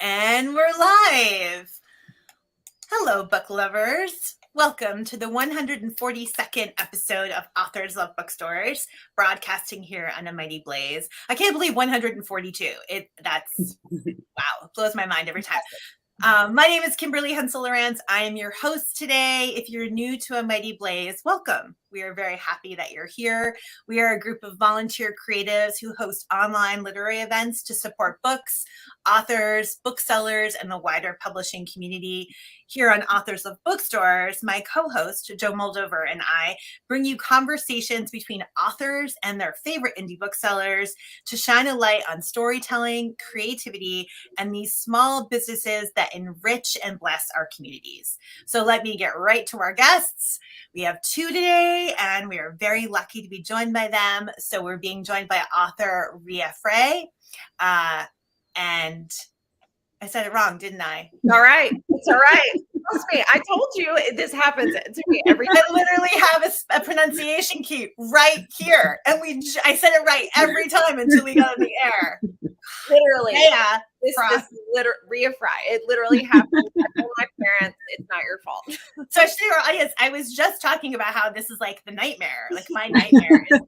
And we're live. Hello, book lovers. Welcome to the 142nd episode of Authors Love Bookstores, broadcasting here on a mighty blaze. I can't believe 142. That's wow, it blows my mind every time. My name is Kimberly Hensle Lowrance. I am your host today. If you're new to A Mighty Blaze, welcome. We are very happy that you're here. We are a group of volunteer creatives who host online literary events to support books, authors, booksellers, and the wider publishing community. Here on Authors Love Bookstores, my co-host, Joe Moldover, and I bring you conversations between authors and their favorite indie booksellers to shine a light on storytelling, creativity, and these small businesses that enrich and bless our communities. So let me get right to our guests. We have two today, and we are very lucky to be joined by them. So we're being joined by author Rea Frey. And I said it wrong, didn't I? All right. It's all right. Trust me. I told you this happens to me every time. I literally have a pronunciation key right here. And I said it right every time until we got on the air. Literally. Yeah. This Rea Frey. It literally happened. I told my parents, it's not your fault. So actually, our audience, I was just talking about how this is like the nightmare. Like my nightmare is,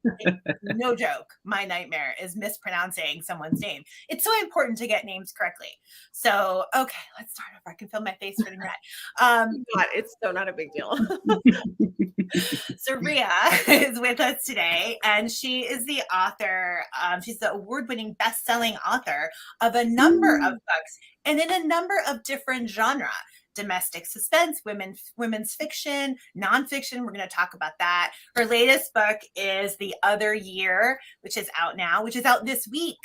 no joke, my nightmare is mispronouncing someone's name. It's so important to get names correctly. So, okay, let's start over. I can feel my face turning red. It's still not a big deal. So Rea is with us today, and she is the author. She's the award-winning best-selling author of a number of books and in a number of different genres. Domestic suspense, women's fiction, nonfiction. We're going to talk about that. Her latest book is The Other Year, which is out now, which is out this week.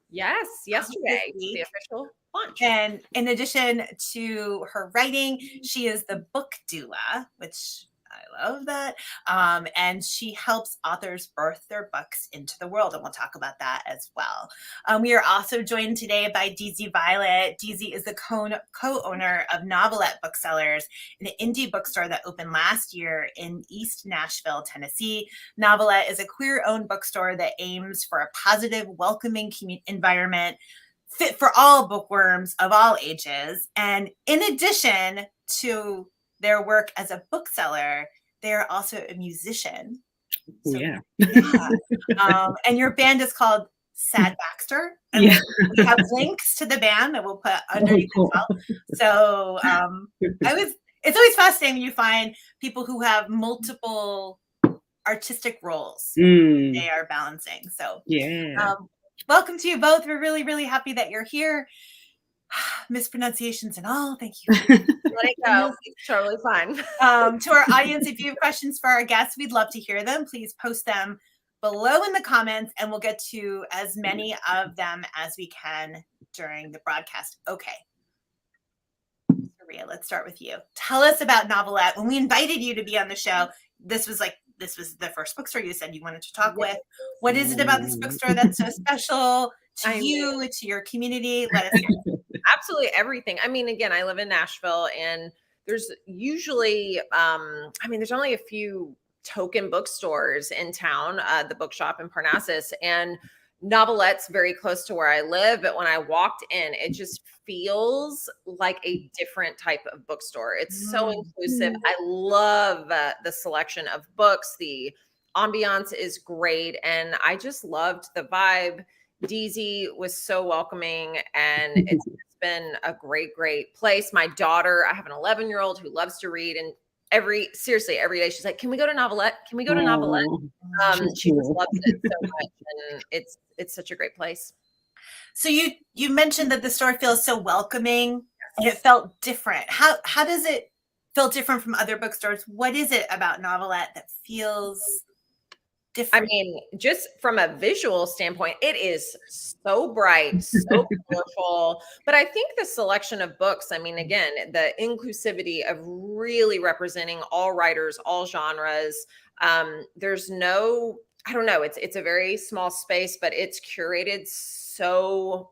Yes, yesterday, the official launch. And in addition to her writing, she is the book doula, which I love that. And she helps authors birth their books into the world. And we'll talk about that as well. We are also joined today by DZ Violet. DZ is the co-owner of Novelette Booksellers, an indie bookstore that opened last year in East Nashville, Tennessee. Novelette is a queer-owned bookstore that aims for a positive, welcoming environment fit for all bookworms of all ages. And in addition to their work as a bookseller, they are also a musician. So, yeah. And your band is called Sad Baxter. And we have links to the band that we'll put underneath as well. So it's always fascinating when you find people who have multiple artistic roles they are balancing. So welcome to you both. We're really, really happy that you're here. Mispronunciations and all. Thank you. Let it go. It's totally fine. To our audience, if you have questions for our guests, we'd love to hear them. Please post them below in the comments, and we'll get to as many of them as we can during the broadcast. Okay. Rea, let's start with you. Tell us about Novelette. When we invited you to be on the show, this was the first bookstore you said you wanted to talk with. What is it about this bookstore that's so special to you, to your community? Let us hear. Absolutely everything. I mean, again, I live in Nashville, and there's usually, there's only a few token bookstores in town, the bookshop in Parnassus, and Novelette's very close to where I live. But when I walked in, it just feels like a different type of bookstore. It's so inclusive. I love the selection of books. The ambiance is great. And I just loved the vibe. DZ was so welcoming, and it's been a great place. My daughter, I have an 11-year-old who loves to read, and every day she's like, can we go to Novelette? Can we go to Novelette? She just loves it so much, and it's such a great place. So you mentioned that the store feels so welcoming. It felt different. How does it feel different from other bookstores? What is it about Novelette that feels different? I mean, just from a visual standpoint, it is so bright, so colorful. But I think the selection of books, I mean, again, the inclusivity of really representing all writers, all genres. There's no, I don't know, it's a very small space, but it's curated so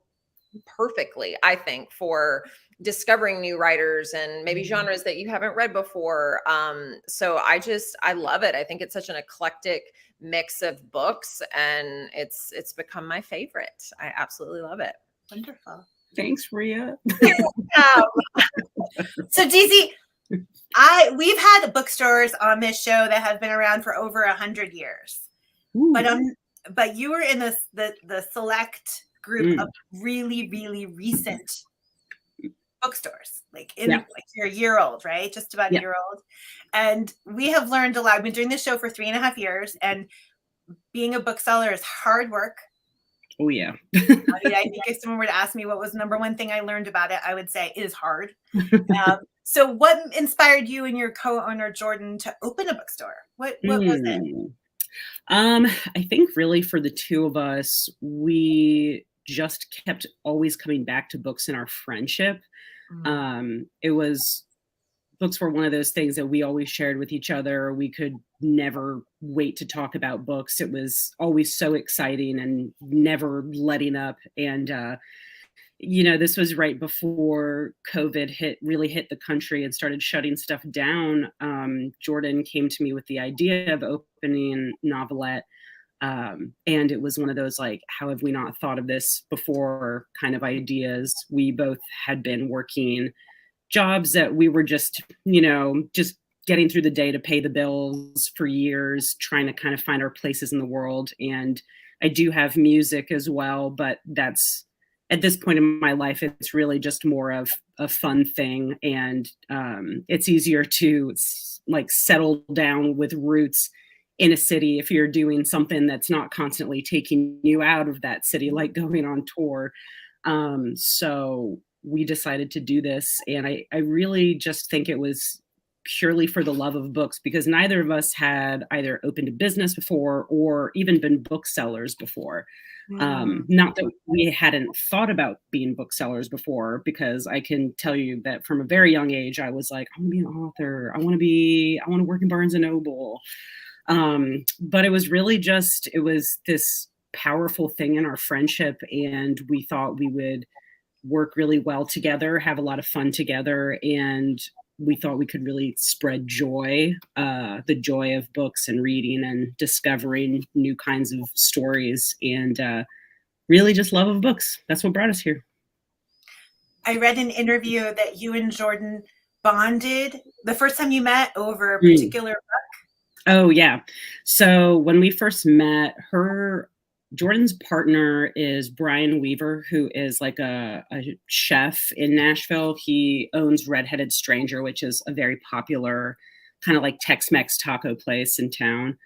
perfectly, I think, for discovering new writers and maybe genres that you haven't read before. So I love it. I think it's such an eclectic mix of books, and it's become my favorite. I absolutely love it. Wonderful. Thanks, Rea. So DZ, we've had bookstores on this show that have been around for over 100 years. Ooh. But you were in the select group of really, really recent bookstores, like you're a year old, right? Just about a year old. And we have learned a lot. I've been doing this show for 3.5 years, and being a bookseller is hard work. Oh yeah. I mean, I think if someone were to ask me what was the number one thing I learned about it, I would say it is hard. So what inspired you and your co-owner Jordan to open a bookstore? What was it? I think really for the two of us, we just kept always coming back to books in our friendship. Books were one of those things that we always shared with each other. We could never wait to talk about books. It was always so exciting and never letting up. And, this was right before COVID really hit the country and started shutting stuff down. Jordan came to me with the idea of opening Novelette. And it was one of those, like, how have we not thought of this before kind of ideas. We both had been working jobs that we were just getting through the day to pay the bills for years, trying to kind of find our places in the world. And I do have music as well, but that's, at this point in my life, it's really just more of a fun thing. And it's easier to like settle down with roots in a city if you're doing something that's not constantly taking you out of that city, like going on tour. So we decided to do this. And I really just think it was purely for the love of books, because neither of us had either opened a business before or even been booksellers before. Not that we hadn't thought about being booksellers before, because I can tell you that from a very young age, I was like, I want to be an author. I want to work in Barnes and Noble. But it was really it was this powerful thing in our friendship. And we thought we would work really well together, have a lot of fun together. And we thought we could really spread joy, the joy of books and reading and discovering new kinds of stories, and really just love of books. That's what brought us here. I read an interview that you and Jordan bonded the first time you met over a particular book. Oh, yeah. So when we first met, Jordan's partner is Brian Weaver, who is like a chef in Nashville. He owns Redheaded Stranger, which is a very popular kind of like Tex-Mex taco place in town.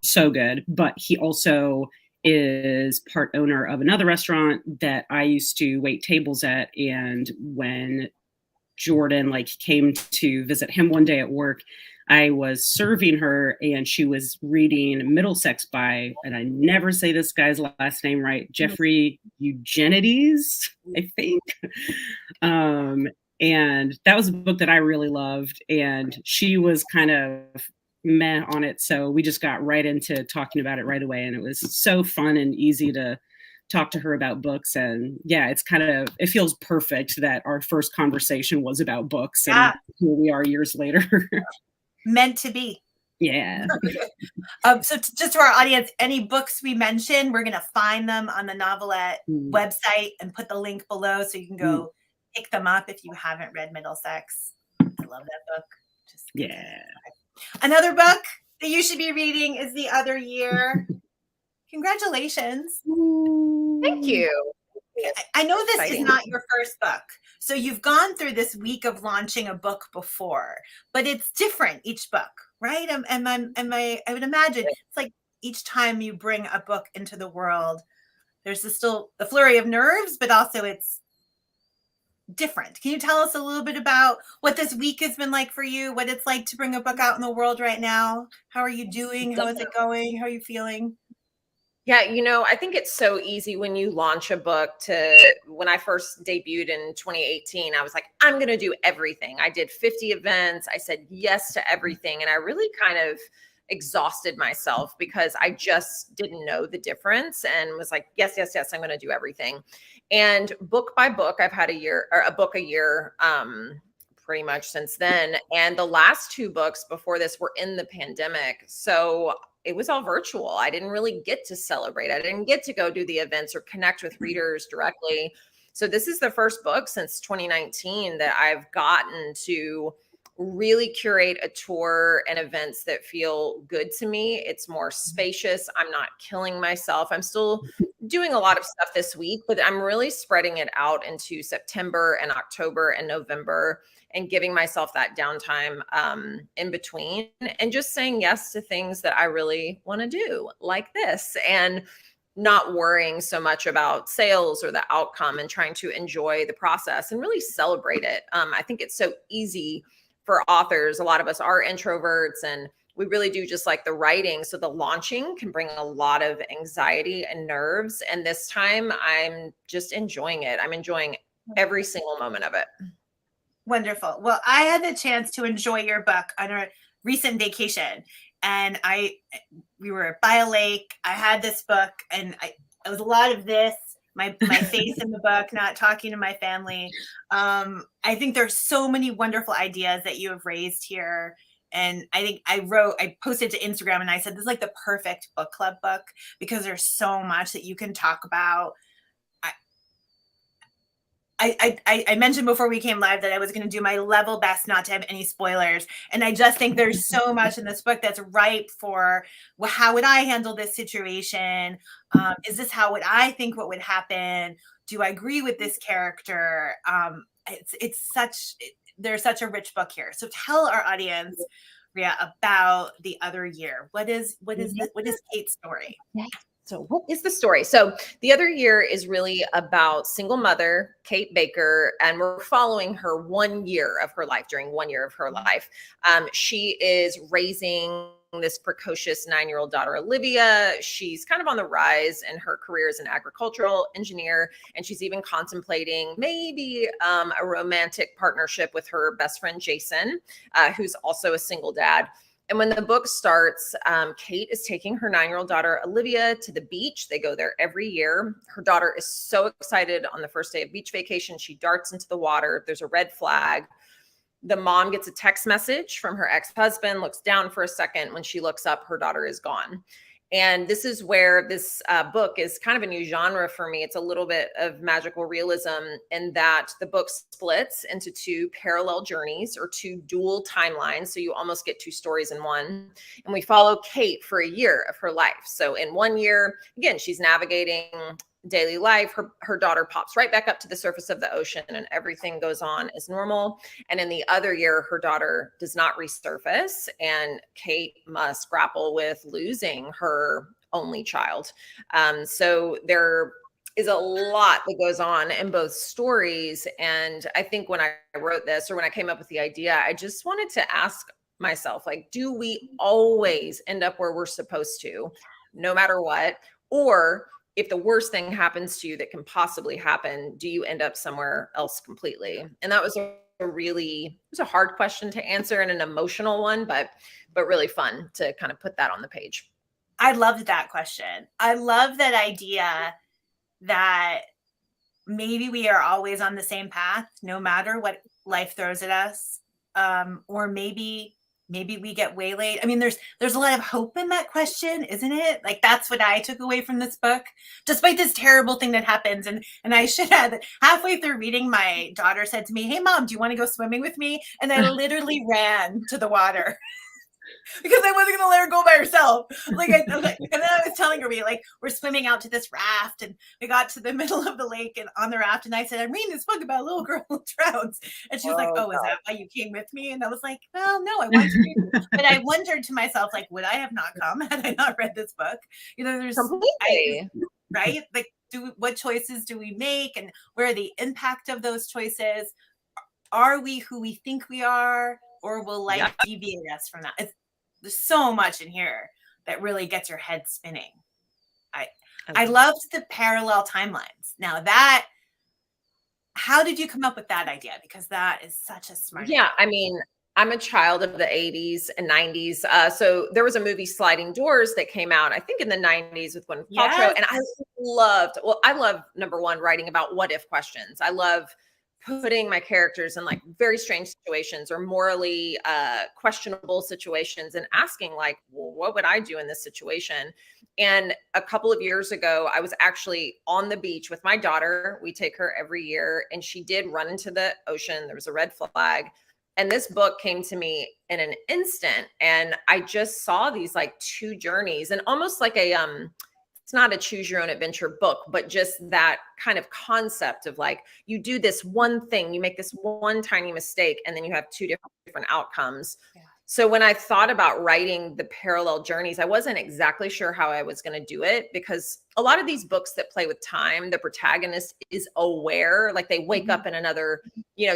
So good. But he also is part owner of another restaurant that I used to wait tables at. And when Jordan came to visit him one day at work, I was serving her and she was reading Middlesex by, and I never say this guy's last name right, Jeffrey Eugenides, I think. And that was a book that I really loved, and she was kind of meh on it. So we just got right into talking about it right away. And it was so fun and easy to talk to her about books. And yeah, it feels perfect that our first conversation was about books, and here we are years later. Meant to be. Yeah. So just to our audience, any books we mention, we're going to find them on the Novelette website and put the link below so you can go pick them up if you haven't read Middlesex. I love that book. Another book that you should be reading is The Other Year. Congratulations. Thank you. I know this is not your first book, so you've gone through this week of launching a book before, but it's different each book, right? I would imagine it's like each time you bring a book into the world, there's still the flurry of nerves, but also it's different. Can you tell us a little bit about what this week has been like for you, what it's like to bring a book out in the world right now? How are you doing? How is it going? How are you feeling? Yeah, I think it's so easy when you launch a book when I first debuted in 2018, I was like, I'm going to do everything. I did 50 events. I said yes to everything. And I really kind of exhausted myself because I just didn't know the difference and was like, yes, I'm going to do everything. And book by book, I've had a book a year, pretty much since then. And the last two books before this were in the pandemic. So it was all virtual. I didn't really get to celebrate. I didn't get to go do the events or connect with readers directly. So this is the first book since 2019 that I've gotten to really curate a tour and events that feel good to me. It's more spacious. I'm not killing myself. I'm still doing a lot of stuff this week, but I'm really spreading it out into September and October and November and giving myself that downtime in between and just saying yes to things that I really want to do, like this, and not worrying so much about sales or the outcome and trying to enjoy the process and really celebrate it. I think it's so easy for authors. A lot of us are introverts and we really do just like the writing. So the launching can bring a lot of anxiety and nerves. And this time I'm just enjoying it. I'm enjoying every single moment of it. Wonderful. Well, I had the chance to enjoy your book on a recent vacation, and we were by a lake. I had this book, and it was a lot of this, my face in the book, not talking to my family. I think there's so many wonderful ideas that you have raised here. And I think I posted to Instagram and I said, this is like the perfect book club book because there's so much that you can talk about. I mentioned before we came live that I was going to do my level best not to have any spoilers. And I just think there's so much in this book that's ripe for, well, how would I handle this situation? Is this how would I think what would happen? Do I agree with this character? There's such a rich book here. So tell our audience, Rea, about The Other Year. What is Kate's story? So what is the story? So The Other Year is really about single mother, Kate Baker, and we're following her 1 year of her life. During 1 year of her life, she is raising this precocious 9-year-old daughter, Olivia. She's kind of on the rise in her career as an agricultural engineer, and she's even contemplating maybe a romantic partnership with her best friend, Jason, who's also a single dad. And when the book starts, Kate is taking her 9-year-old daughter, Olivia, to the beach. They go there every year. Her daughter is so excited on the first day of beach vacation. She darts into the water. There's a red flag. The mom gets a text message from her ex-husband, looks down for a second. When she looks up, her daughter is gone. And this is where this book is kind of a new genre for me. It's a little bit of magical realism in that the book splits into two parallel journeys or two dual timelines. So you almost get two stories in one. And we follow Kate for a year of her life. So in 1 year, again, she's navigating daily life. Her daughter pops right back up to the surface of the ocean and everything goes on as normal. And in the other year, her daughter does not resurface and Kate must grapple with losing her only child. So there is a lot that goes on in both stories. And I think when I wrote this or when I came up with the idea, I just wanted to ask myself, like, do we always end up where we're supposed to, no matter what? Or if the worst thing happens to you that can possibly happen, do you end up somewhere else completely? And that was it was a hard question to answer and an emotional one, but really fun to kind of put that on the page. I loved that question. I love that idea that maybe we are always on the same path, no matter what life throws at us. Or maybe we get waylaid. I mean, there's a lot of hope in that question, isn't it? Like, that's what I took away from this book, despite this terrible thing that happens. And I should add that halfway through reading, my daughter said to me, "Hey mom, do you want to go swimming with me?" And I literally ran to the water. Because I wasn't going to let her go by herself. And then I was telling her, we're swimming out to this raft, and we got to the middle of the lake and on the raft. And I said, "I'm reading this book about a little girl who drowns." And she was like, "Oh, is that why you came with me?" And I was like, "Well, no, I want to read it." But I wondered to myself, like, would I have not come had I not read this book? There's right? Like, what choices do we make, and where are the impact of those choices? Are we who we think we are, or will life deviate us from that? There's so much in here that really gets your head spinning. I loved the parallel timelines. Now how did you come up with that idea? Because that is such a smart idea. I mean, I'm a child of the 80s and 90s. So there was a movie, Sliding Doors, that came out, I think in the 90s with Gwyneth Paltrow. And I love, number one, writing about what if questions. I love putting my characters in like very strange situations or morally questionable situations and asking, like, well, what would I do in this situation? And a couple of years ago, I was actually on the beach with my daughter. We take her every year, and she did run into the ocean. There was a red flag. And this book came to me in an instant. And I just saw these like two journeys, and almost like a, it's not a choose your own adventure book, but just that kind of concept of like, you do this one thing, you make this one tiny mistake, and then you have two different outcomes. Yeah. So when I thought about writing the parallel journeys, I wasn't exactly sure how I was going to do it, because a lot of these books that play with time, the protagonist is aware, like they wake up in another,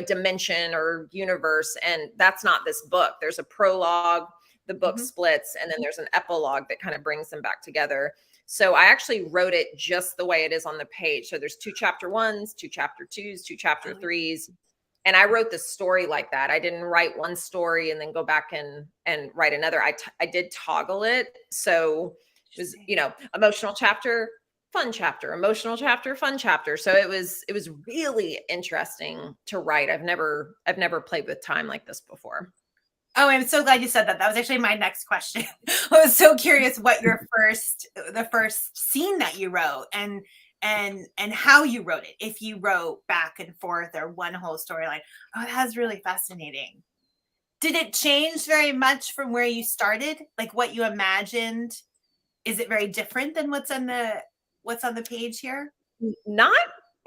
dimension or universe. And that's not this book. There's a prologue, the book splits, and then there's an epilogue that kind of brings them back together. So I actually wrote it just the way it is on the page. So there's 2 chapter 1s, 2 chapter 2s, 2 chapter 3s. And I wrote the story like that. I didn't write one story and then go back and write another. I did toggle it. So it was, emotional chapter, fun chapter, emotional chapter, fun chapter. So it was really interesting to write. I've never played with time like this before. Oh, I'm so glad you said that. That was actually my next question. I was so curious what the first scene that you wrote and how you wrote it. If you wrote back and forth or one whole storyline. Oh, that's really fascinating. Did it change very much from where you started? Like what you imagined? Is it very different than what's on the page here? Not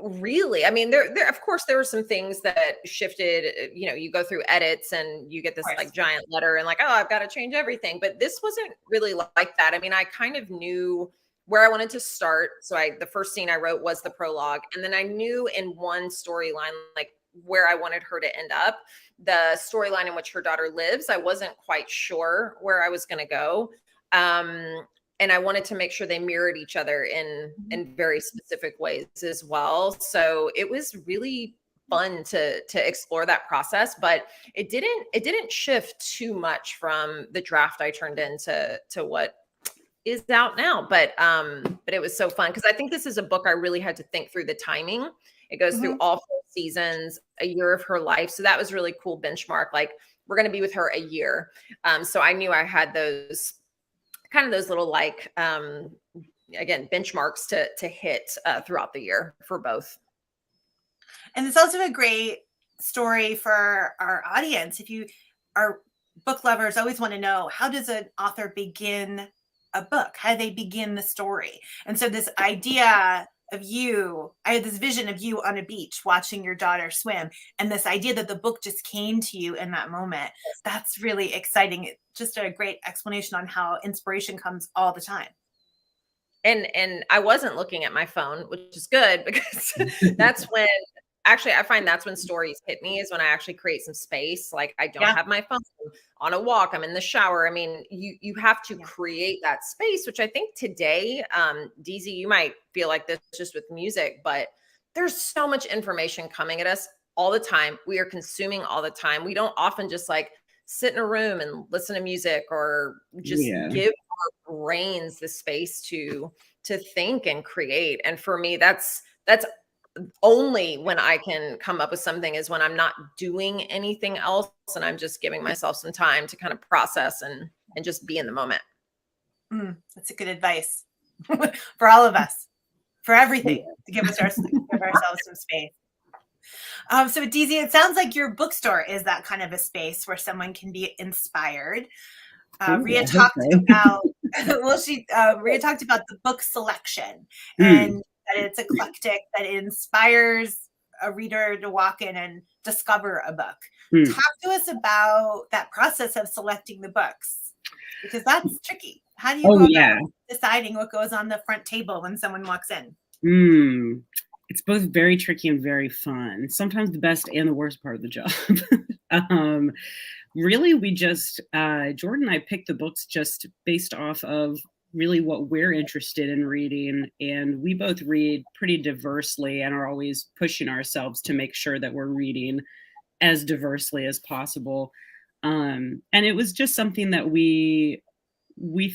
really. I mean, there of course there were some things that shifted. You go through edits and you get this like giant letter and like, oh, I've got to change everything. But this wasn't really like that. I mean, I kind of knew where I wanted to start. So the first scene I wrote was the prologue. And then I knew in one storyline, like where I wanted her to end up. The storyline in which her daughter lives, I wasn't quite sure where I was going to go. And I wanted to make sure they mirrored each other in very specific ways as well. So it was really fun to explore that process, but it didn't shift too much from the draft I turned into what is out now. But it was so fun because I think this is a book I really had to think through the timing. It goes through all 4 seasons, a year of her life. So that was really cool benchmark. Like we're going to be with her a year. So I knew I had those little like, again, benchmarks to hit throughout the year for both. And it's also a great story for our audience. If you are book lovers, always want to know, how does an author begin a book? How do they begin the story? And so this idea of I had this vision of you on a beach watching your daughter swim, and this idea that the book just came to you in that moment. That's really exciting. It's just a great explanation on how inspiration comes all the time. And I wasn't looking at my phone, which is good because that's when actually I find that's when stories hit me, is when I actually create some space. Like I don't have my phone on a walk. I'm in the shower. I mean, you have to create that space, which I think today, DZ, you might feel like this just with music, but there's so much information coming at us all the time. We are consuming all the time. We don't often just like sit in a room and listen to music or just give our brains the space to think and create. And for me, that's only when I can come up with something is when I'm not doing anything else and I'm just giving myself some time to kind of process and just be in the moment. That's a good advice for all of us, for everything, to give ourselves some space. So DZ, it sounds like your bookstore is that kind of a space where someone can be inspired. Rea talked about, Rea talked about the book selection and that it's eclectic, that it inspires a reader to walk in and discover a book. Talk to us about that process of selecting the books, because that's tricky. How do you go about deciding what goes on the front table when someone walks in? It's both very tricky and very fun. Sometimes the best and the worst part of the job. Really, we just, Jordan and I picked the books just based off of really what we're interested in reading. And we both read pretty diversely and are always pushing ourselves to make sure that we're reading as diversely as possible. And it was just something that we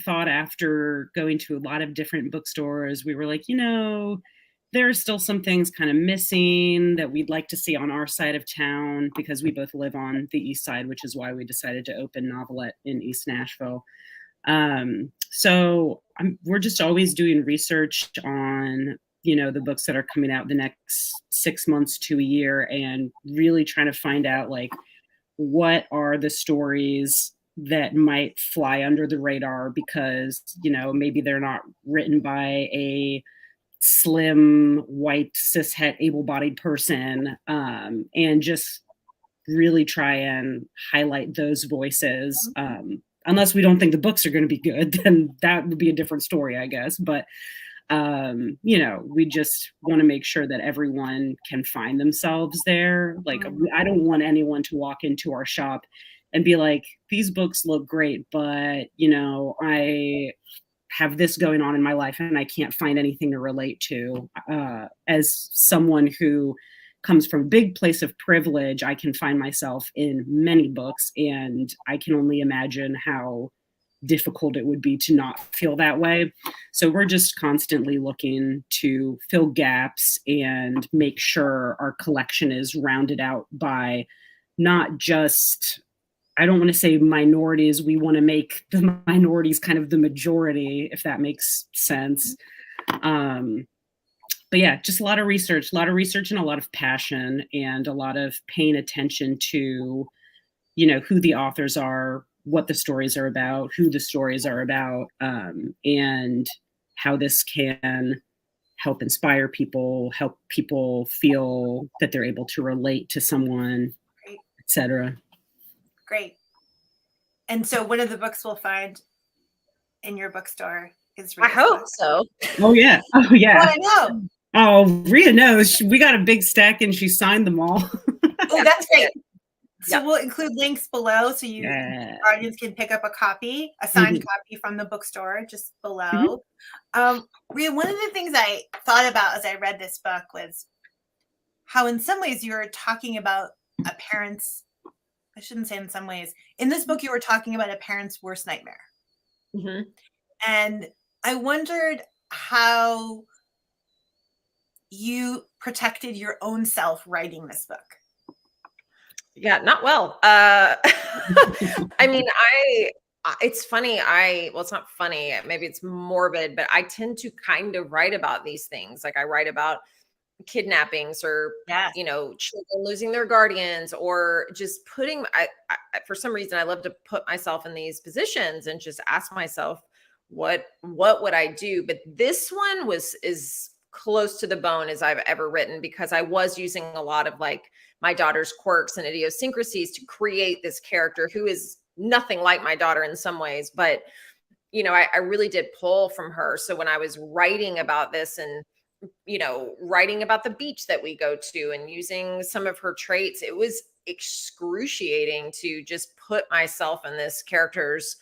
thought after going to a lot of different bookstores. We were like, there are still some things kind of missing that we'd like to see on our side of town, because we both live on the east side, which is why we decided to open Novelette in East Nashville. So we're just always doing research on, the books that are coming out the next 6 months to a year, and really trying to find out like what are the stories that might fly under the radar because, maybe they're not written by a slim, white, cishet, able-bodied person, and just really try and highlight those voices. Unless we don't think the books are going to be good, then that would be a different story, I guess. But, we just want to make sure that everyone can find themselves there. Like, I don't want anyone to walk into our shop and be like, these books look great, but, I have this going on in my life and I can't find anything to relate to. As someone who comes from a big place of privilege, I can find myself in many books, and I can only imagine how difficult it would be to not feel that way. So we're just constantly looking to fill gaps and make sure our collection is rounded out by not just, I don't want to say minorities, we want to make the minorities kind of the majority, if that makes sense. But yeah, just a lot of research and a lot of passion, and a lot of paying attention to, who the authors are, what the stories are about, who the stories are about, and how this can help inspire people, help people feel that they're able to relate to someone, etc. Great. And so one of the books we'll find in your bookstore is Rea's I hope book. so. Oh yeah. Oh yeah. Oh, I know. Oh, Rea knows. We got a big stack and she signed them all. Oh, that's great. So Yeah. we'll include links below so our audience can pick up a copy, a signed copy from the bookstore just below. Rea, one of the things I thought about as I read this book was how in some ways you were talking about a parent's, I shouldn't say in some ways, in this book you were talking about a parent's worst nightmare. And I wondered how you protected your own self writing this book. Yeah, not well. I mean, it's funny. Well, it's not funny. Maybe it's morbid, but I tend to kind of write about these things. Like I write about kidnappings or, children losing their guardians, or just putting, I for some reason, I love to put myself in these positions and just ask myself, what would I do? But this one is close to the bone as I've ever written, because I was using a lot of like my daughter's quirks and idiosyncrasies to create this character who is nothing like my daughter in some ways. But, I really did pull from her. So when I was writing about this and, writing about the beach that we go to and using some of her traits, it was excruciating to just put myself in this character's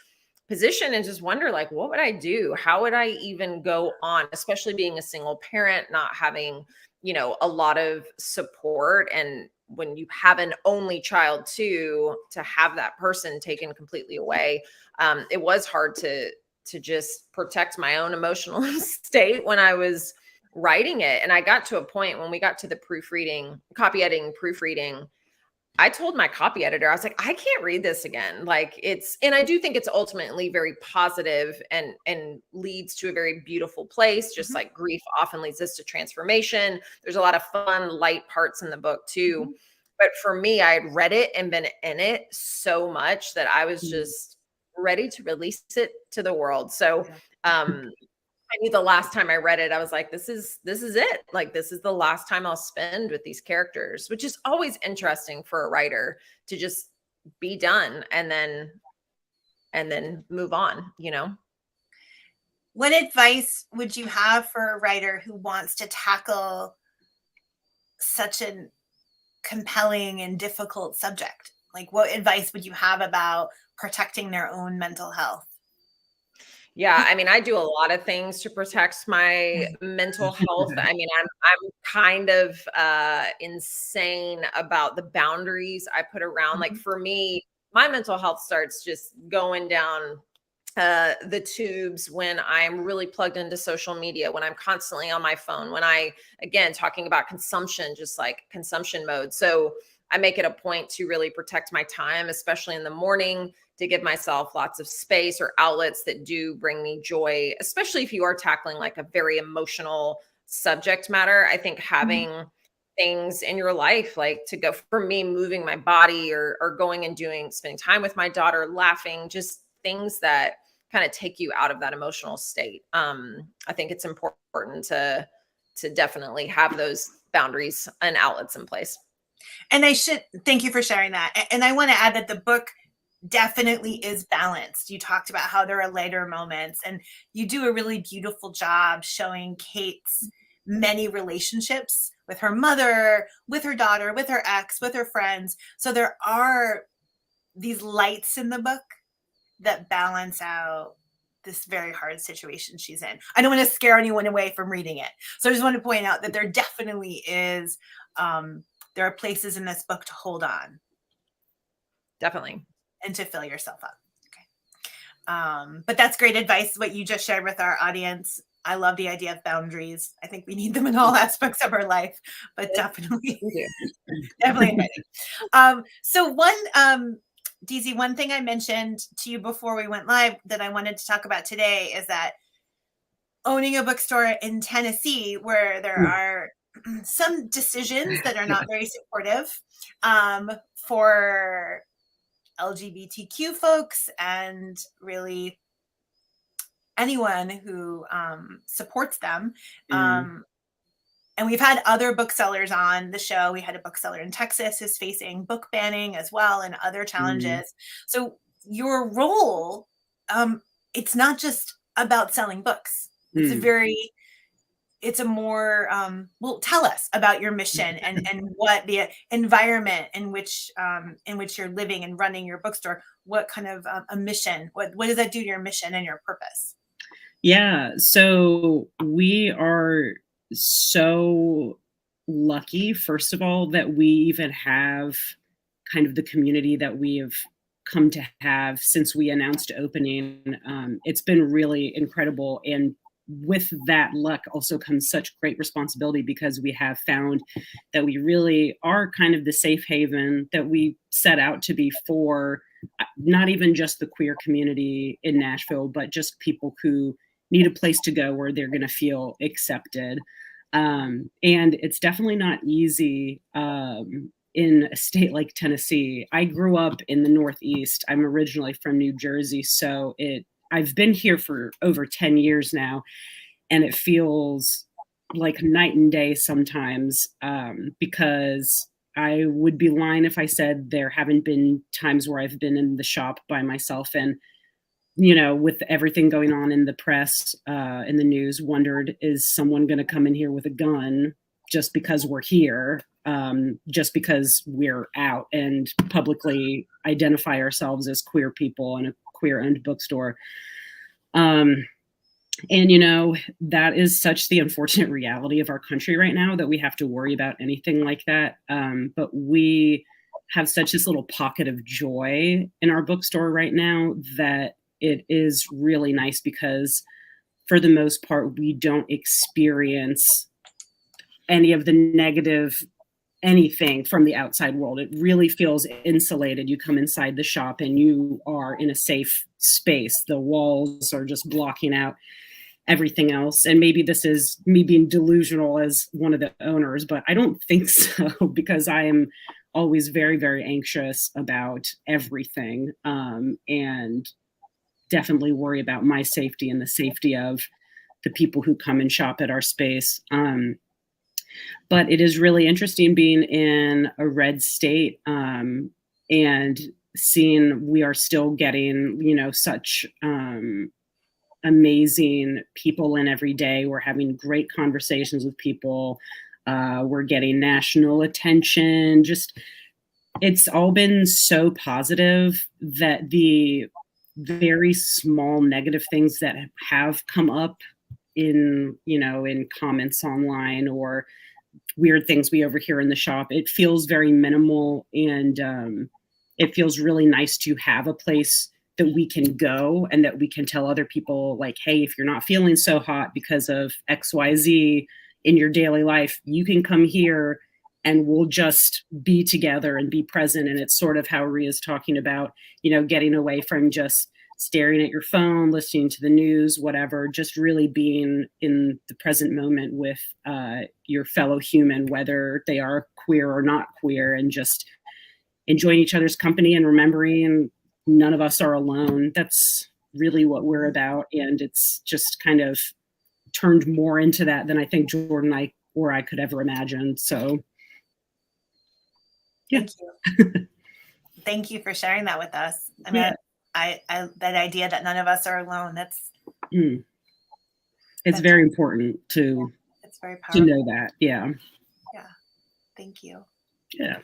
position and just wonder, like, what would I do? How would I even go on, especially being a single parent, not having, a lot of support. And when you have an only child too, to have that person taken completely away, it was hard to just protect my own emotional state when I was writing it. And I got to a point when we got to the copy editing, proofreading, I told my copy editor, I was like, I can't read this again. Like and I do think it's ultimately very positive and leads to a very beautiful place. Just like grief often leads us to transformation. There's a lot of fun, light parts in the book too. But for me, I had read it and been in it so much that I was just ready to release it to the world. So, I knew the last time I read it, I was like, this is it. Like, this is the last time I'll spend with these characters, which is always interesting for a writer to just be done and then move on, What advice would you have for a writer who wants to tackle such a compelling and difficult subject? Like, what advice would you have about protecting their own mental health? Yeah, I mean, I do a lot of things to protect my mental health. I mean, I'm kind of insane about the boundaries I put around. Like for me, my mental health starts just going down the tubes when I'm really plugged into social media, when I'm constantly on my phone, when again, talking about consumption, just like consumption mode. So I make it a point to really protect my time, especially in the morning, to give myself lots of space or outlets that do bring me joy, especially if you are tackling like a very emotional subject matter. I think having things in your life, like to go, for me, moving my body or going and spending time with my daughter, laughing, just things that kind of take you out of that emotional state. I think it's important to definitely have those boundaries and outlets in place. And thank you for sharing that. And I want to add that the book definitely is balanced. You talked about how there are lighter moments, and you do a really beautiful job showing Kate's many relationships with her mother, with her daughter, with her ex, with her friends. So there are these lights in the book that balance out this very hard situation she's in. I don't want to scare anyone away from reading it. So I just want to point out that there definitely is, there are places in this book to hold on. Definitely. And to fill yourself up. Okay. But that's great advice, what you just shared with our audience. I love the idea of boundaries. I think we need them in all aspects of our life, but definitely, definitely. So DZ, one thing I mentioned to you before we went live that I wanted to talk about today is that owning a bookstore in Tennessee, where there are some decisions that are not very supportive for LGBTQ folks and really anyone who supports them. And we've had other booksellers on the show. We had a bookseller in Texas who's facing book banning as well and other challenges. So your role, it's not just about selling books. It's a more, well, tell us about your mission and what the environment in which you're living and running your bookstore. What kind of a mission, what does that do to your mission and your purpose? Yeah, so we are so lucky, first of all, that we even have kind of the community that we have come to have since we announced opening. It's been really incredible. And with that luck also comes such great responsibility, because we have found that we really are kind of the safe haven that we set out to be for not even just the queer community in Nashville, but just people who need a place to go where they're going to feel accepted. And it's definitely not easy in a state like Tennessee. I grew up in the Northeast. I'm originally from New Jersey, so I've been here for over 10 years now, and it feels like night and day sometimes, because I would be lying if I said there haven't been times where I've been in the shop by myself and, you know, with everything going on in the press, in the news, wondered, is someone going to come in here with a gun just because we're here, just because we're out and publicly identify ourselves as queer people in a queer-owned bookstore. And, you know, that is such the unfortunate reality of our country right now, that we have to worry about anything like that. But we have such this little pocket of joy in our bookstore right now that it is really nice, because for the most part, we don't experience any of the negative anything from the outside world. It really feels insulated. You come inside the shop and you are in a safe space. The walls are just blocking out everything else. And maybe this is me being delusional as one of the owners, but I don't think so, because I am always very, very anxious about everything, and definitely worry about my safety and the safety of the people who come and shop at our space. But it is really interesting being in a red state, and seeing we are still getting, you know, such amazing people in every day. We're having great conversations with people. We're getting national attention. Just, it's all been so positive that the very small negative things that have come up in, you know, in comments online or weird things we overhear in the shop, it feels very minimal. And it feels really nice to have a place that we can go and that we can tell other people, like, hey, if you're not feeling so hot because of XYZ in your daily life, you can come here and we'll just be together and be present. And it's sort of how Rea's talking about, getting away from just staring at your phone, listening to the news, whatever, just really being in the present moment with your fellow human, whether they are queer or not queer, and just enjoying each other's company and remembering none of us are alone. That's really what we're about. And it's just kind of turned more into that than I think Jordan or I could ever imagine. So, yeah. Thank you. Thank you for sharing that with us. I mean, I that idea that none of us are alone, it's very important to it's very powerful. to know that. Yeah. Thank you. Yeah.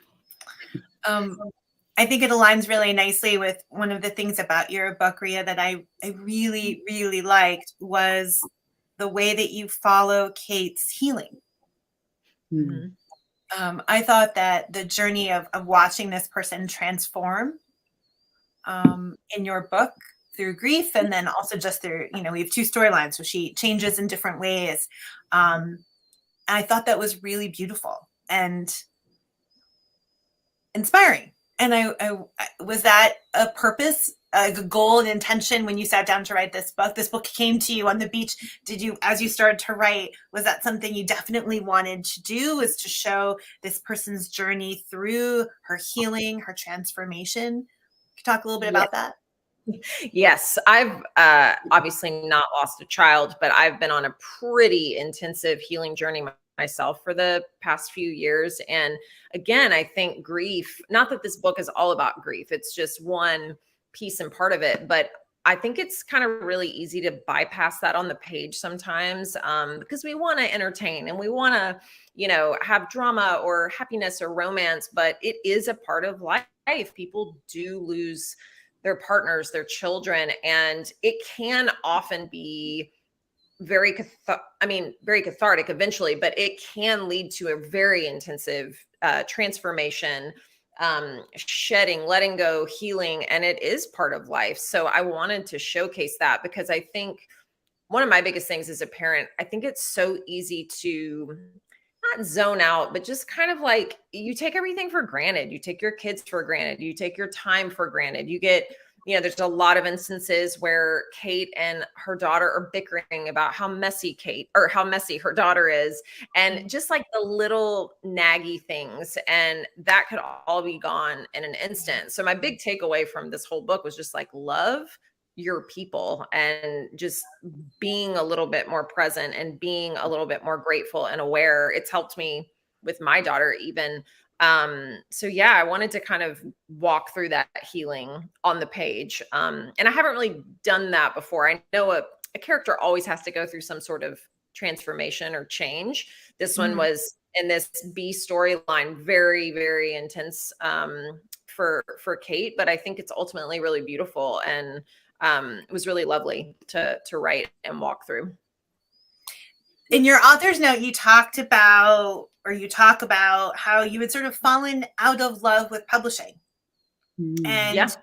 I think it aligns really nicely with one of the things about your book, Rea, that I really, really liked was the way that you follow Kate's healing. Mm-hmm. I thought that the journey of watching this person transform in your book through grief, and then also just through, we have two storylines, so she changes in different ways. I thought that was really beautiful and inspiring. And I was that a purpose, a goal, and intention when you sat down to write this book? This book came to you on the beach. Did you, as you started to write, was that something you definitely wanted to do, was to show this person's journey through her healing, her transformation? Can you talk a little bit about that? Yes, I've obviously not lost a child, but I've been on a pretty intensive healing journey myself for the past few years. And again, I think grief, not that this book is all about grief, it's just one piece and part of it, but I think it's kind of really easy to bypass that on the page sometimes, because we want to entertain and we want to, have drama or happiness or romance, but it is a part of life. People do lose their partners, their children, and it can often be very cathartic eventually, but it can lead to a very intensive transformation, shedding, letting go, healing, and it is part of life. So I wanted to showcase that because I think one of my biggest things as a parent, I think it's so easy to not zone out, but just kind of like you take everything for granted. You take your kids for granted. You take your time for granted. You get, there's a lot of instances where Kate and her daughter are bickering about how messy her daughter is. And just like the little naggy things, and that could all be gone in an instant. So my big takeaway from this whole book was just like, love your people and just being a little bit more present and being a little bit more grateful and aware. It's helped me with my daughter even. So yeah, I wanted to kind of walk through that healing on the page. And I haven't really done that before. I know a character always has to go through some sort of transformation or change. This one was in this B storyline, very, very intense, for Kate, but I think it's ultimately really beautiful. And it was really lovely to write and walk through. In your author's note, you talk about how you had sort of fallen out of love with publishing, and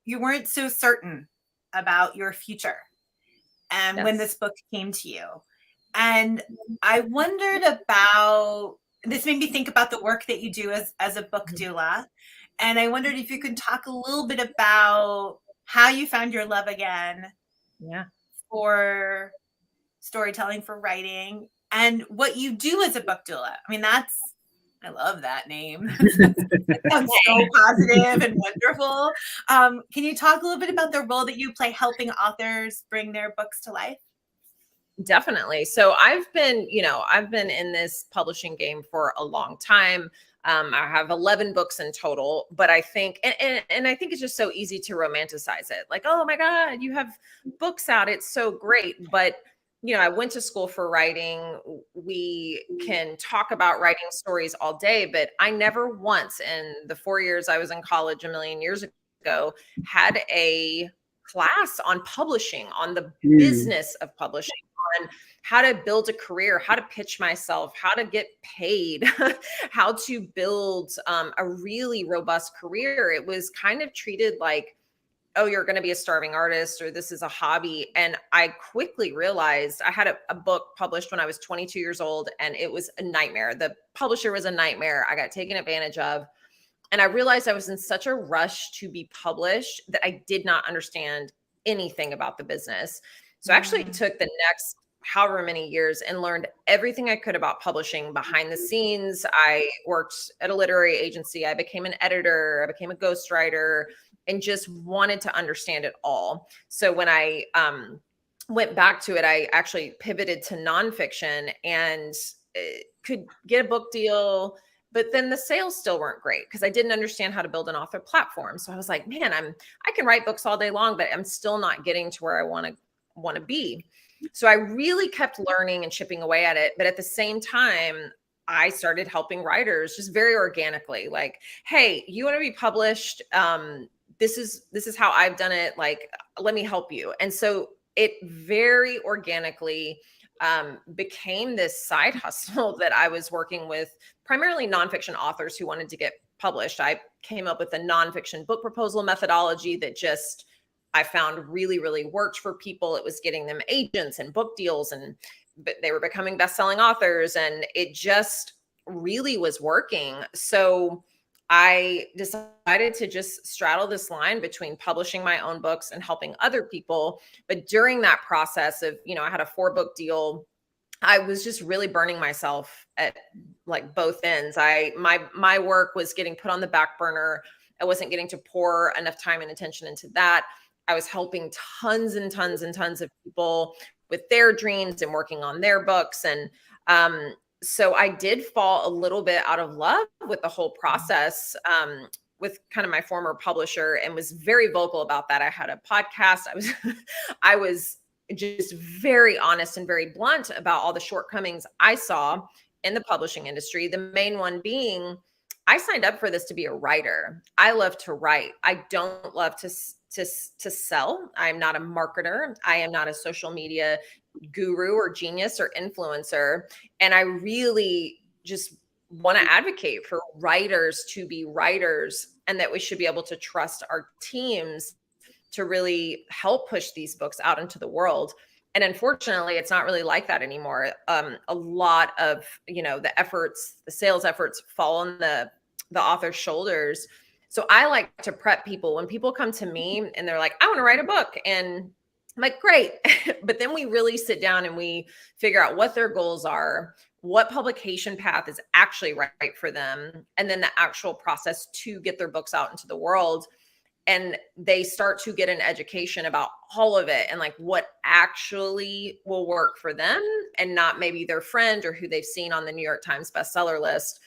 you weren't so certain about your future. And when this book came to you, and I wondered about, this made me think about the work that you do as a book doula. And I wondered if you could talk a little bit about how you found your love again for storytelling, for writing, and what you do as a book doula. I mean, I love that name. That sounds so positive and wonderful. Can you talk a little bit about the role that you play helping authors bring their books to life? Definitely. So I've been in this publishing game for a long time. I have 11 books in total, but I think, and I think it's just so easy to romanticize it. Like, oh my God, you have books out. It's so great. But, I went to school for writing. We can talk about writing stories all day, but I never once in the 4 years I was in college a million years ago had a class on publishing, on the business of publishing, on how to build a career, how to pitch myself, how to get paid, how to build a really robust career. It was kind of treated like oh, you're going to be a starving artist, or this is a hobby. And I quickly realized I had a book published when I was 22 years old, and it was a nightmare. The publisher was a nightmare. I got taken advantage of. And I realized I was in such a rush to be published that I did not understand anything about the business. So I actually took the next however many years and learned everything I could about publishing behind the scenes. I worked at a literary agency. I became an editor. I became a ghostwriter, and just wanted to understand it all. So when I went back to it, I actually pivoted to nonfiction and could get a book deal, but then the sales still weren't great because I didn't understand how to build an author platform. So I was like, man, I can write books all day long, but I'm still not getting to where I want to be. So I really kept learning and chipping away at it. But at the same time, I started helping writers just very organically. Like, hey, you want to be published? This is how I've done it. Like, let me help you. And so it very organically became this side hustle that I was working with primarily nonfiction authors who wanted to get published. I came up with a nonfiction book proposal methodology that just I found really, really worked for people. It was getting them agents and book deals, and they were becoming best-selling authors, and it just really was working. So I decided to just straddle this line between publishing my own books and helping other people. But during that process of, I had a 4-book deal, I was just really burning myself at like both ends. My work was getting put on the back burner. I wasn't getting to pour enough time and attention into that. I was helping tons and tons and tons of people with their dreams and working on their books. And so I did fall a little bit out of love with the whole process with kind of my former publisher, and was very vocal about that. I had a podcast. I was just very honest and very blunt about all the shortcomings I saw in the publishing industry. The main one being, I signed up for this to be a writer. I love to write. I don't love to sell. I'm not a marketer. I am not a social media guru or genius or influencer. And I really just want to advocate for writers to be writers, and that we should be able to trust our teams to really help push these books out into the world. And unfortunately, it's not really like that anymore. A lot of, the sales efforts fall on the author's shoulders. So I like to prep people when people come to me and they're like, I want to write a book. And I'm like, great. But then we really sit down and we figure out what their goals are, what publication path is actually right for them, and then the actual process to get their books out into the world. And they start to get an education about all of it and like what actually will work for them, and not maybe their friend or who they've seen on the New York Times bestseller list.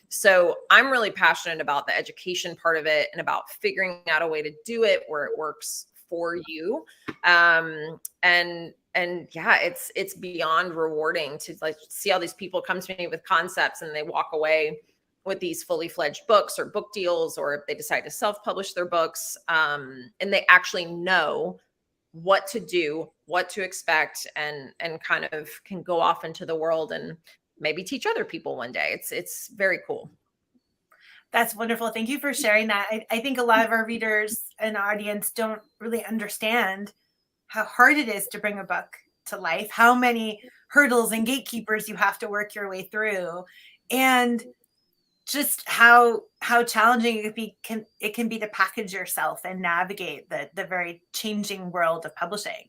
So I'm really passionate about the education part of it and about figuring out a way to do it where it works for you. And yeah, it's beyond rewarding to like see all these people come to me with concepts and they walk away with these fully fledged books or book deals, or if they decide to self-publish their books, and they actually know what to do, what to expect, and kind of can go off into the world and maybe teach other people one day. It's very cool. That's wonderful. Thank you for sharing that. I think a lot of our readers and audience don't really understand how hard it is to bring a book to life, how many hurdles and gatekeepers you have to work your way through, and just how challenging it can be to package yourself and navigate the very changing world of publishing,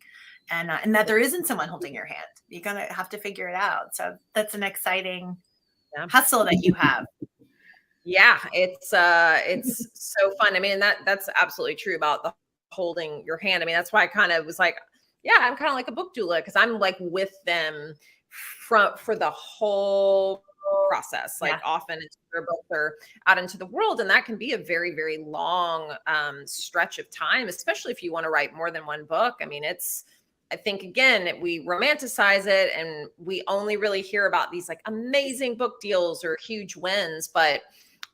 and that there isn't someone holding your hand. You're gonna have to figure it out. So that's an exciting hustle that you have. Yeah, it's so fun. I mean, that's absolutely true about the holding your hand. I mean, that's why I kind of was like, yeah, I'm kind of like a book doula, because I'm like with them for the whole process, like often their books are out into the world, and that can be a very, very long stretch of time, especially if you want to write more than one book. I mean, I think again, we romanticize it and we only really hear about these like amazing book deals or huge wins, but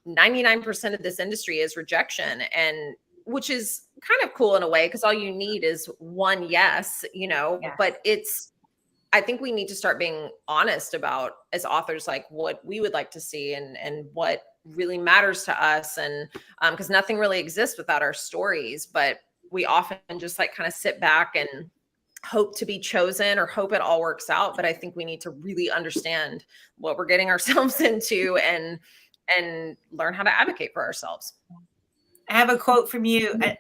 99% of this industry is rejection, and which is kind of cool in a way, because all you need is one yes, but I think we need to start being honest about, as authors, like what we would like to see and what really matters to us. And because nothing really exists without our stories. But we often just like kind of sit back and hope to be chosen or hope it all works out. But I think we need to really understand what we're getting ourselves into and learn how to advocate for ourselves. I have a quote from you. I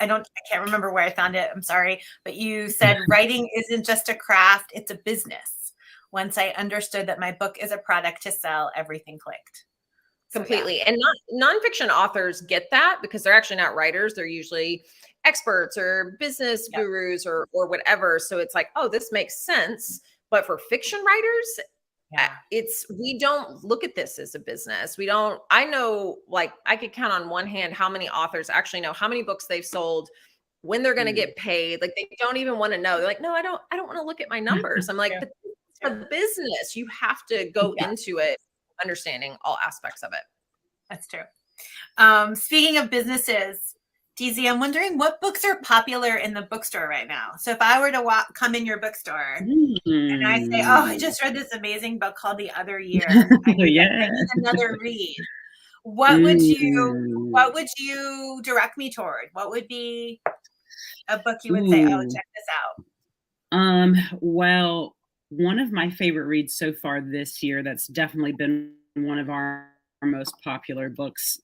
can't remember where I found it. I'm sorry. But you said, writing isn't just a craft, it's a business. Once I understood that my book is a product to sell, everything clicked. Completely. So, yeah. And nonfiction authors get that because they're actually not writers. They're usually experts or business gurus or whatever. So it's like, oh, this makes sense. But for fiction writers, we don't look at this as a business. I know, like, I could count on one hand how many authors actually know how many books they've sold, when they're going to get paid. Like, they don't even want to know. They're like, no, I don't want to look at my numbers. I'm like, but it's a business. You have to go into it understanding all aspects of it. That's true. Speaking of businesses, DZ, I'm wondering what books are popular in the bookstore right now. So if I were to come in your bookstore and I say, oh, I just read this amazing book called The Other Year. I need another read. What would you direct me toward? What would be a book you would say, oh, check this out? Well, one of my favorite reads so far this year that's definitely been one of our most popular books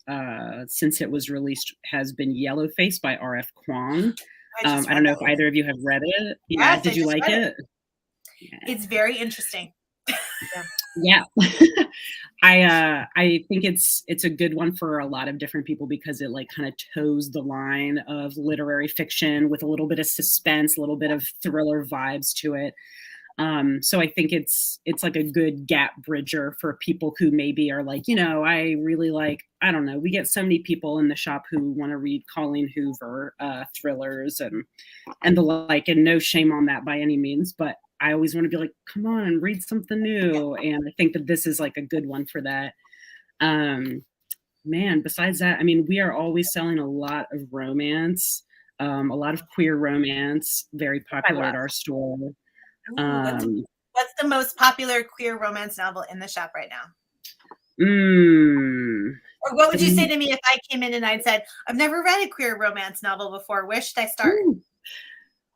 since it was released has been Yellowface by R.F. Kuang. I don't know if either of you have read it. Yes, did you like it? Yeah. It's very interesting. Yeah. I think it's a good one for a lot of different people because it like kind of toes the line of literary fiction with a little bit of suspense, a little bit of thriller vibes to it. So I think it's like a good gap bridger for people who maybe are like, I really like, I don't know, we get so many people in the shop who want to read Colleen Hoover thrillers and the like, and no shame on that by any means, but I always want to be like, come on, read something new. And I think that this is like a good one for that. Besides that, I mean, we are always selling a lot of romance, a lot of queer romance, very popular at our store. What's the most popular queer romance novel in the shop right now? Or what would you say to me if I came in and I'd said, I've never read a queer romance novel before. Where should I start?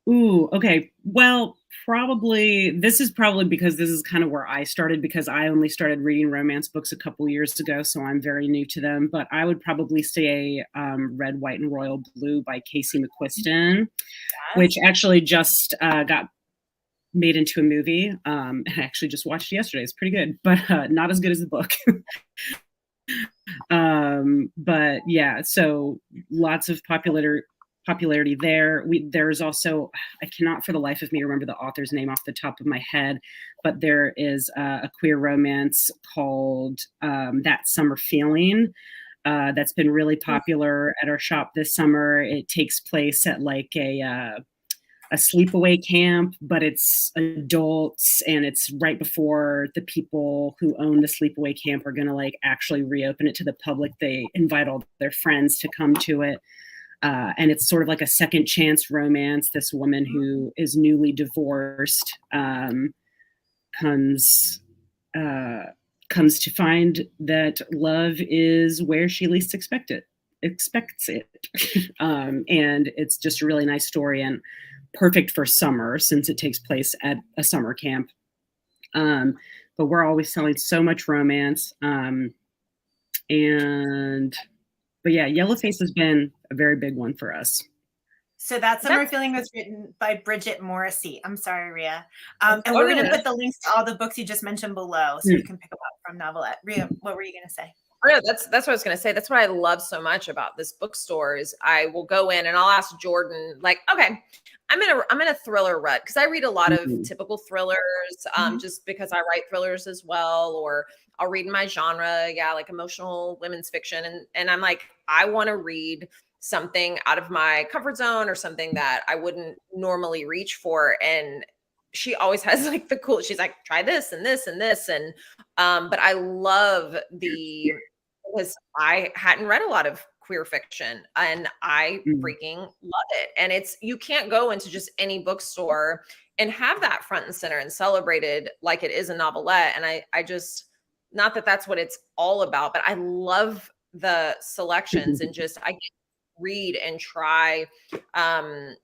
Okay. Well, this is probably because this is kind of where I started because I only started reading romance books a couple years ago. So I'm very new to them, but I would probably say Red, White, and Royal Blue by Casey McQuiston, which actually just got made into a movie. I actually just watched it yesterday. It's pretty good, but not as good as the book. But yeah, so lots of popularity there. There's also, I cannot for the life of me remember the author's name off the top of my head, but there is a queer romance called That Summer Feeling that's been really popular at our shop this summer. It takes place at like a sleepaway camp, but it's adults and it's right before the people who own the sleepaway camp are going to like actually reopen it to the public. They invite all their friends to come to it. And it's sort of like a second chance romance. This woman who is newly divorced comes to find that love is where she least expects it. And it's just a really nice story and perfect for summer since it takes place at a summer camp. But we're always selling so much romance. But yeah, Yellowface has been a very big one for us. So That Summer Feeling was written by Bridget Morrissey. I'm sorry, Rea. And we're going to put the links to all the books you just mentioned below so you can pick them up from Novelette. Rea, what were you going to say? Oh, yeah, that's what I was going to say. That's what I love so much about this bookstore is I will go in and I'll ask Jordan, like, okay, I'm in a thriller rut because I read a lot of typical thrillers just because I write thrillers as well, or I'll read in my genre, like emotional women's fiction. And I'm like, I want to read something out of my comfort zone or something that I wouldn't normally reach for. And she always has like she's like, try this and this and this. And, but I love because I hadn't read a lot of queer fiction and I freaking love it. And you can't go into just any bookstore and have that front and center and celebrated like it is a novelette. And I just, not that that's what it's all about, but I love the selections and just, I get read and try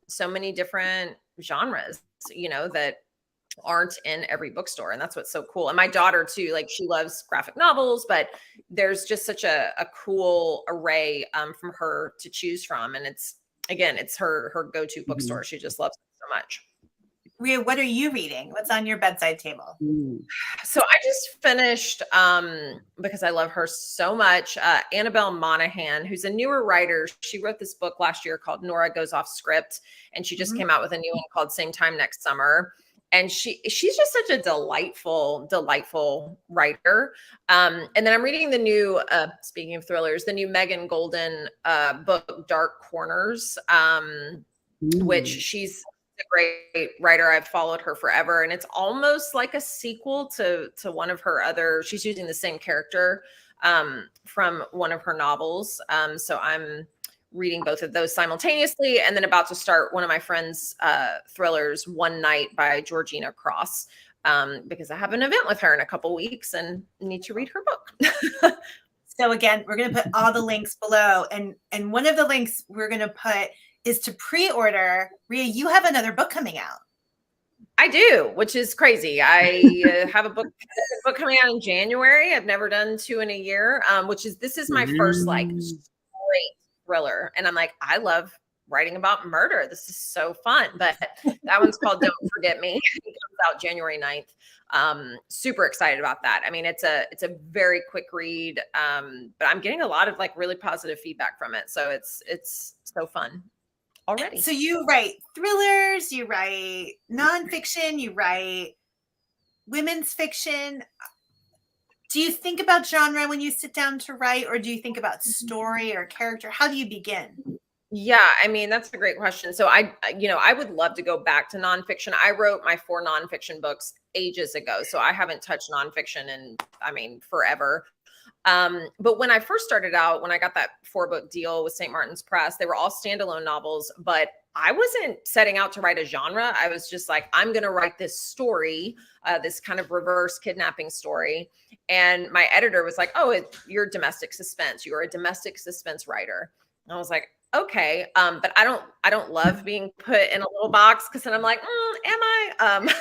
so many different genres, you know, that aren't in every bookstore. And that's what's so cool. And my daughter too, like she loves graphic novels, but there's just such a cool array from her to choose from. And it's her go-to bookstore. She just loves it so much. Rea, what are you reading? What's on your bedside table? So I just finished, because I love her so much, Annabelle Monaghan, who's a newer writer. She wrote this book last year called Nora Goes Off Script, and she just came out with a new one called Same Time Next Summer. And she's just such a delightful writer. And then I'm reading the new, speaking of thrillers, the new Megan Golden book, Dark Corners, which she's a great writer. I've followed her forever. And it's almost like a sequel to one of her other, she's using the same character from one of her novels. So I'm reading both of those simultaneously, and then about to start one of my friend's thrillers, One Night by Georgina Cross, because I have an event with her in a couple weeks and need to read her book. So again, we're going to put all the links below, and one of the links we're going to put is to pre-order. Rea, you have another book coming out. I do, which is crazy. I have a book coming out in January. I've never done 2 in a year, this is my first like straight thriller. And I'm like, I love writing about murder. This is so fun. But that one's called Don't Forget Me. It comes out January 9th. Super excited about that. I mean, it's a very quick read, but I'm getting a lot of like really positive feedback from it. So it's so fun already. So you write thrillers, you write nonfiction, you write women's fiction. Do you think about genre when you sit down to write, or do you think about story or character? How do you begin? Yeah, I mean, that's a great question. So I would love to go back to nonfiction. I wrote my 4 nonfiction books ages ago, so I haven't touched nonfiction in, forever. But when I first started out, when I got that 4-book deal with St. Martin's Press, they were all standalone novels, but I wasn't setting out to write a genre. I was just like, I'm going to write this story, this kind of reverse kidnapping story. And my editor was like, oh, you're domestic suspense. You're a domestic suspense writer. And I was like, okay. But I don't love being put in a little box, because then I'm like, am I?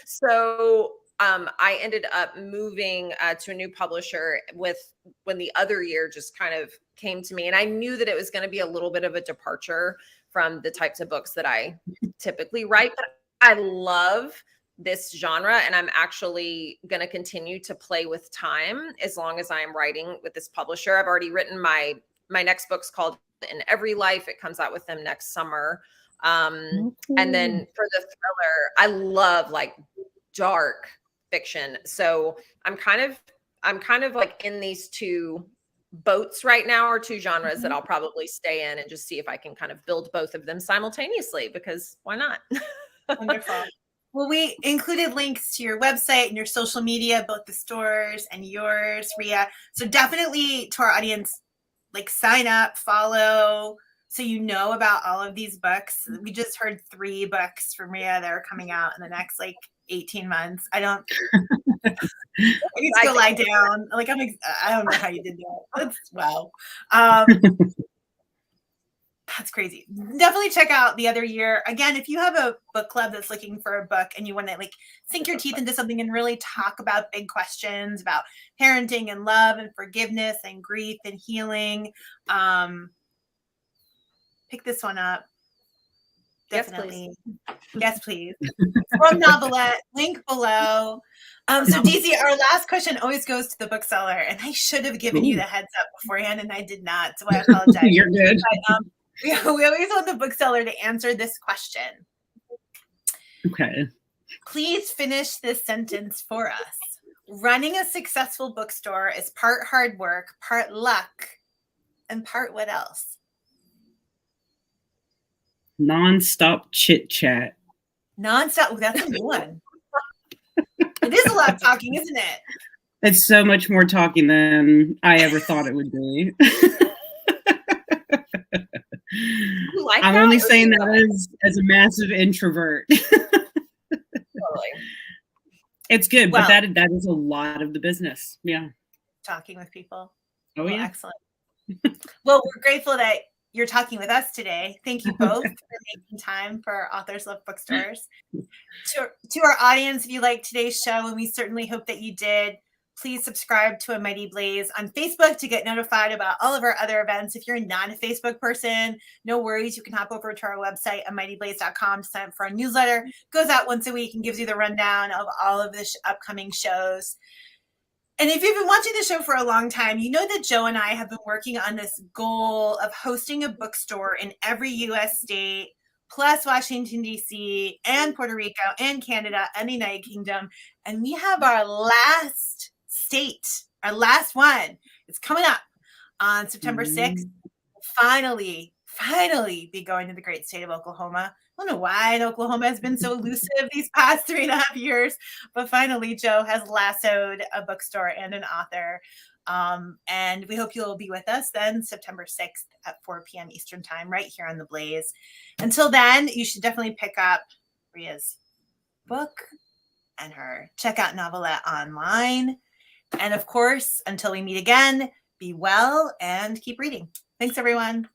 So I ended up moving to a new publisher when the other year just kind of came to me. And I knew that it was going to be a little bit of a departure from the types of books that I typically write. But I love this genre, and I'm actually going to continue to play with time as long as I'm writing with this publisher. I've already written my next book's called In Every Life. It comes out with them next summer. And then for the thriller, I love like dark fiction. So I'm kind of like in these 2 boats right now, or 2 genres that I'll probably stay in and just see if I can kind of build both of them simultaneously, because why not? Wonderful. Well, we included links to your website and your social media, both the stores and yours, Rea. So definitely, to our audience, like sign up, follow, so you know about all of these books. We just heard 3 books from Rea that are coming out in the next like 18 months. I need to go lie down. Like I don't know how you did that. Wow. That's crazy. Definitely check out The Other Year. Again, if you have a book club that's looking for a book and you want to like sink your teeth into something and really talk about big questions about parenting and love and forgiveness and grief and healing, pick this one up. Definitely. Yes, please. From Novelette, link below. So DZ, our last question always goes to the bookseller, and I should have given you the heads up beforehand, and I did not, so I apologize. You're good. But, we always want the bookseller to answer this question. Okay. Please finish this sentence for us. Running a successful bookstore is part hard work, part luck, and part what else? Non-stop chit chat. Non-stop. Oh, that's a new one. It is a lot of talking, isn't it? It's so much more talking than I ever thought it would be. I'm only saying that as a massive introvert. Totally. It's good, but that is a lot of the business. Yeah. Talking with people. Oh, yeah. Excellent. Well, we're grateful that you're talking with us today. Thank you both for making time for Authors Love Bookstores. To our audience, if you liked today's show, and we certainly hope that you did, please subscribe to A Mighty Blaze on Facebook to get notified about all of our other events. If you're not a Facebook person, no worries. You can hop over to our website, amightyblaze.com, to sign up for our newsletter. It goes out once a week and gives you the rundown of all of the upcoming shows. And if you've been watching the show for a long time, you know that Joe and I have been working on this goal of hosting a bookstore in every U.S. state, plus Washington, D.C., and Puerto Rico, and Canada, and the United Kingdom. And we have our last state, our last one. It's coming up on September 6th. Finally be going to the great state of Oklahoma. I don't know why Oklahoma has been so elusive these past 3.5 years, but finally Joe has lassoed a bookstore and an author. And we hope you'll be with us then September 6th at 4 p.m. Eastern time, right here on The Blaze. Until then, you should definitely pick up Rea's book and check out Novelette online. And of course, until we meet again, be well and keep reading. Thanks, everyone.